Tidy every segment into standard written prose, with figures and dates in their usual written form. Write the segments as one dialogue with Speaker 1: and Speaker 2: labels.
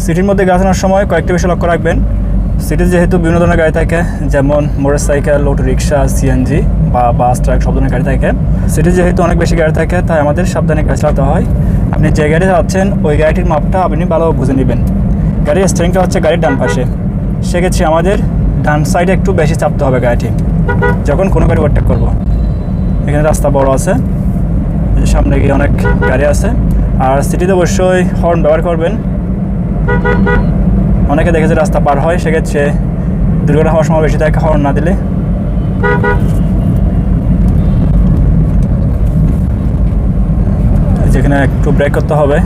Speaker 1: সিটির মধ্যে গাড়ি চালানোর সময় কয়েকটা বিষয় লক্ষ্য রাখবেন। সিটিতে যেহেতু বিভিন্ন ধরনের গাড়ি থাকে, যেমন মোটরসাইকেল, অটো রিক্সা, সিএনজি বা বাস, ট্রাক সব ধরনের গাড়ি থাকে। সিটিতে যেহেতু অনেক বেশি গাড়ি থাকে, তাই আমাদের সাবধানে গাড়ি চালাতে হয়। আপনি যে গাড়ি চালাচ্ছেন ওই গাড়িটির মাপটা আপনি ভালো বুঝে নেবেন। গাড়ির স্টিয়ারিংটা হচ্ছে গাড়ির ডান পাশে, সেক্ষেত্রে আমাদের ডান সাইডে একটু বেশি চাপতে হবে গাড়িটি যখন কোনো গাড়ি ওভারটেক করবো। এখানে রাস্তা বড় আছে, সামনে গিয়ে অনেক গাড়ি আছে। আর সিটিতে অবশ্যই হর্ন ব্যবহার করবেন। অনেকে দেখেছে রাস্তা পার হয়, সেক্ষেত্রে দুর্ঘটনা হওয়ার সময় বেশি থাকে হর্ন না দিলে। যেখানে একটু ব্রেক করতে হবে,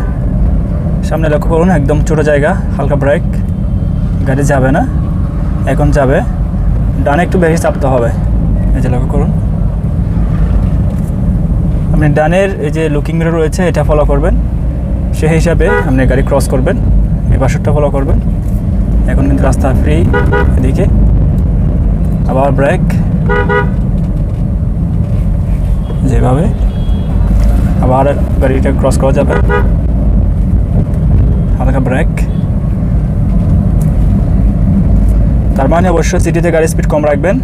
Speaker 1: সামনে লক্ষ্য করুন, একদম ছোটো জায়গা, হালকা ব্রেক, গাড়ি যাবে না। এখন যাবে, ডানে একটু বেশি চাপতে হবে। এই যে লক্ষ্য করুন, আপনি ডানের এই যে লুকিং মিরর রয়েছে এটা ফলো করবেন, সেই হিসাবে আপনি গাড়ি ক্রস করবেন। এই পাশটা ফলো করবেন। এখন কিন্তু রাস্তা ফ্রি, এদিকে আবার ব্রেক, যেভাবে আবার গাড়িটা ক্রস করা যাবে, হালকা ব্রেক। তার মানে অবশ্যই সিটিতে গাড়ি স্পিড কম রাখবেন।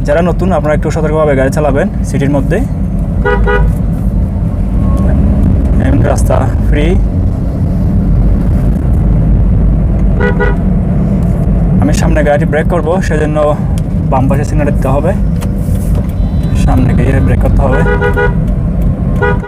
Speaker 1: যারা নতুন আপনারা একটু সতর্কভাবে গাড়ি চালাবেন সিটির মধ্যে। রাস্তা ফ্রি। আমি সামনে গাড়ি ব্রেক করব, সেজন্য বাম পাশে সিগন্যাল দিতে হবে, সামনে গিয়ে ব্রেক করতে হবে।